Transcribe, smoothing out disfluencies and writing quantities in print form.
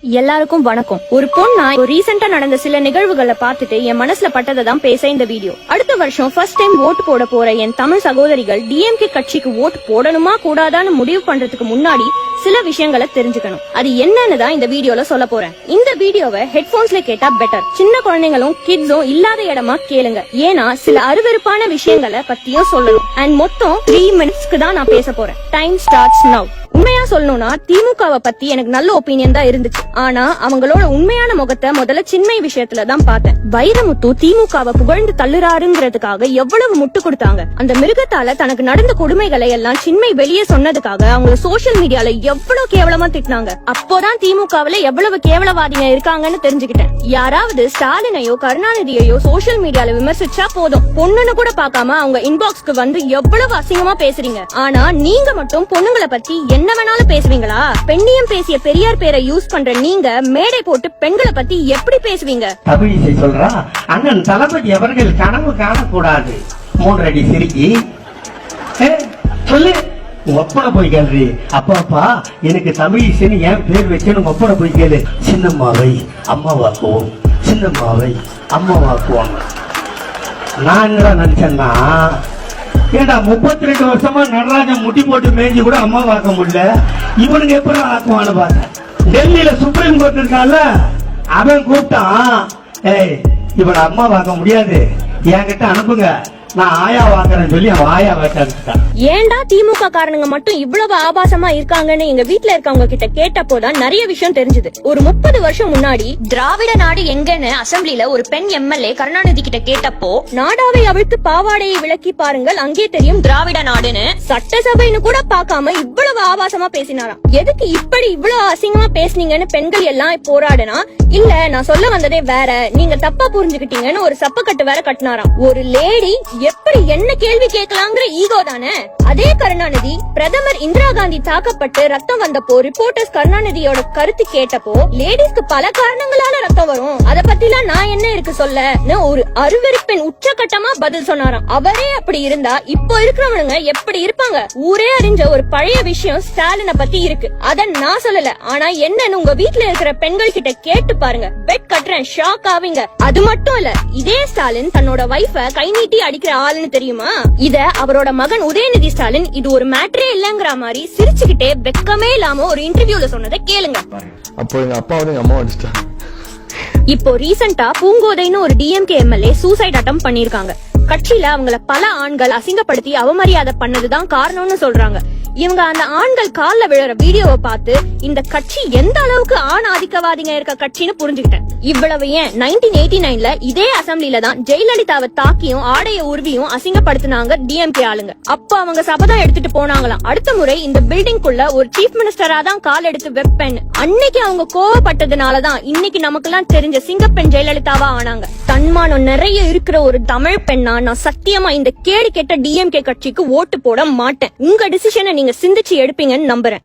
எல்லாருக்கும் வணக்கம். ஒரு பொண்ணா ரீசெண்டா நடந்த சில நிகழ்வுகளை பார்த்துட்டு என் மனசுல பட்டதை தான் பேச இந்த வீடியோ. அடுத்த வருஷம் ஃபர்ஸ்ட் டைம் ஓட்டு போட போற என் தமிழ் சகோதரிகள் டிஎம்கே கட்சிக்கு ஓட்டு போடணுமா கூடாதான்னு முடிவு பண்றதுக்கு முன்னாடி சில விஷயங்களை தெரிஞ்சுக்கணும். அது என்னன்னு தான் இந்த வீடியோல சொல்ல போறேன். இந்த வீடியோவை ஹெட்போன்ஸ்ல கேட்டா பெட்டர். சின்ன குழந்தைங்களும் கிட்ஸும் இல்லாத இடமா கேளுங்க. ஏன்னா சில அருவருப்பான விஷயங்களை பத்தியும் சொல்லணும். அண்ட் மொத்தம் 3 மினிட்ஸ்க்கு தான் நான் பேச போறேன். Time starts now. உண்மையா சொல்லணும்னா திமுகவை பத்தி எனக்கு நல்ல ஒப்பீனியன் தான் இருந்துச்சு. ஆனா அவங்களோட உண்மையான முகத்தை முதல்ல சின்மை விஷயத்துல தான் பார்த்தேன். வைரமுத்து திமுகவை புகழ்ந்து தள்ளுறாருங்கிறதுக்காக எவ்வளவு முட்டு கொடுத்தாங்க. அந்த மிருகத்தால தனக்கு நடந்த கொடுமைகளை எல்லாம் சின்மை வெளியே சொன்னதுக்காக அவங்கள சோசியல் மீடியால எவ்வளவு கேவலமா திட்டினாங்க. அப்போதான் திமுகவுல எவ்வளவு கேவலவாதிங்க இருக்காங்கன்னு தெரிஞ்சுக்கிட்டேன். யாராவது ஸ்டாலினையோ கருணாநிதியையோ சோசியல் மீடியால விமர்சிச்சா போதும், பொண்ணுன்னு கூட பார்க்காம அவங்க இன்பாக்ஸ்க்கு வந்து எவ்வளவு அசிங்கமா பேசுறீங்க. ஆனா நீங்க மட்டும் பொண்ணுங்களை பத்தி என்ன வேணாலும் பேசுவீங்களா? பெண்ணியம் பேசிய பெரியார் பேரை யூஸ் பண்ற நீங்க மேடை போட்டு பெண்களை பத்தி எப்படி பேசுவீங்க? தமிழிசை சொல்றா, அண்ணன் தளபதி அவர்கள் கனவு காணக்கூடாது. 3 அடி சிரிக்கி சொல்லு, ஒப்பனை போய் கேள்றி. அப்பா எனக்கு தமிழிசைன்னு ஏன் பேர் வச்சேன்னு ஒப்பனை போய் கேளு. சின்னம்மாவை அம்மாவாக்குவோம், சின்னம்மாவை அம்மாவாக்குவாங்க. நான் என்னடா நினைச்சேன்னா, ஏடா 32 வருஷமா நடராஜன் முட்டி போட்டு மேய்ஞ்சி கூட அம்மா பார்க்க முடியல, இவனுக்கு எப்படி ஆக்குவான்னு பார்த்தேன். டெல்லியில சுப்ரீம் கோர்ட் இருக்கான்ல, அவன் கூப்பிட்டான், ஏய் இவனை அம்மா பார்க்க முடியாது, என்கிட்ட அனுப்புங்க, நான் ஆயா வாக்குறேன்னு சொல்லி அவன் ஆயா வாக்க. ஏன்டா திமுக காரணங்க மட்டும் இவ்வளவு ஆபாசமா இருக்காங்கன்னு எங்க வீட்டுல இருக்கவங்க கிட்ட கேட்டப்போதான் நிறைய விஷயம் தெரிஞ்சது. ஒரு 30 வருஷம் முன்னாடி திராவிட நாடு எங்கன்னு அசெம்பிளில ஒரு பெண் எம்எல்ஏ கருணாநிதி கிட்ட கேட்டப்போ, நாடாவை அவிழ்த்து பாவாடையை விளக்கி பாருங்கள் அங்கே தெரியும் திராவிட நாடுன்னு சட்டசபைன்னு கூட பார்க்காம இவ்வளவு ஆபாசமா பேசினாராம். எதுக்கு இப்படி இவ்வளவு அசிங்கமா பேசுனீங்கன்னு பெண்கள் எல்லாம் போராடுனா, இல்ல நான் சொல்ல வந்ததே வேற, நீங்க தப்பா புரிஞ்சுக்கிட்டீங்கன்னு ஒரு சப்பக்கட்டு வேற கட்டினாராம். ஒரு லேடி எப்படி என்ன கேள்வி கேட்கலாங்கிற ஈகோ தானே. அதே கருணாநிதி பிரதமர் இந்திரா காந்தி தாக்கப்பட்டு ரத்தம் வந்தப்போ ரிப்போர்ட்டர்ஸ் கருணாநிதியோட கருத்து கேட்டப்போ, லேடிஸ்க்கு பல காரணங்களால ரத்தம் வரும், அத பத்திலாம் நான் என்ன இருக்கு சொல்ல ஒரு அருவருப்பின் உச்சகட்டமா பதில் சொன்னாராம். அவரே அப்படி இருந்தா இப்போ இருக்கிறவனுங்க எப்படி இருப்பாங்க? ஊரே அறிஞ்ச ஒரு பழைய விஷயம் ஸ்டாலினை பத்தி இருக்கு. அத நான் சொல்லல, ஆனா என்னன்னு உங்க வீட்டுல இருக்கிற பெண்கள் கிட்ட கேட்டு பாருங்க. பெட் கட்டுறேன், ஷாக் ஆவீங்க. அது மட்டும் இல்ல, இதே ஸ்டாலின் தன்னோட வைஃப கை நீட்டி அடிக்கிற ஆளுன்னு தெரியுமா? இத அவரோட மகன் உதயநிதி ஸ்டாலின் இது ஒரு மேட்டரே இல்லங்கிற மாதிரி சிரிச்சுக்கிட்டே வெக்கமே இல்லாம ஒரு இன்டர்வியூல சொன்னதை கேளுங்க. அப்போ எங்க அப்பா வந்து எங்க அம்மா அடிச்சிட்டாங்க. இப்போ ரீசெண்டா பூங்கோதைன்னு ஒரு டிஎம்கே எம்எல்ஏ சூசைட் அட்டெம்ப்ட் பண்ணிருக்காங்க. கட்சியில அவங்கள பல ஆண்கள் அசிங்கப்படுத்தி அவமரியாதை பண்ணதுதான் காரணம்னு சொல்றாங்க. இவங்க அந்த ஆண்கள் கால்ல விழுற வீடியோவை பார்த்து இந்த கட்சி எந்த அளவுக்கு ஆண் ஆதிக்கவாதிங்க இருக்க கட்சின்னு புரிஞ்சுக்கிட்டேன். இவ்வளவு ஏன் 1989ல இதே அசெம்பிளில தான் ஜெயலலிதாவை தாக்கியும் ஆடைய உருவியும் அசிங்கப்படுத்தினாங்க டிஎம்கே ஆளுங்க. அப்ப அவங்க சபதம் எடுத்துட்டு போனாங்களாம், அடுத்த முறை இந்த பில்டிங்குள்ள ஒரு சீஃப் மினிஸ்டரா தான் கால் எடுத்து வைப்பேன். அன்னைக்கு அவங்க கோவப்பட்டதுனாலதான் இன்னைக்கு நமக்கு எல்லாம் தெரிஞ்ச சிங்கப்பெண் ஜெயலலிதாவா ஆனாங்க. தன்மானம் நிறைய இருக்கிற ஒரு தமிழ் பெண்ணா நான் சத்தியமா இந்த கேடு கெட்ட டிஎம்கே கட்சிக்கு ஓட்டு போட மாட்டேன். உங்க டிசிஷனை நீங்க சிந்திச்சு எடுப்பீங்கன்னு நம்புறேன்.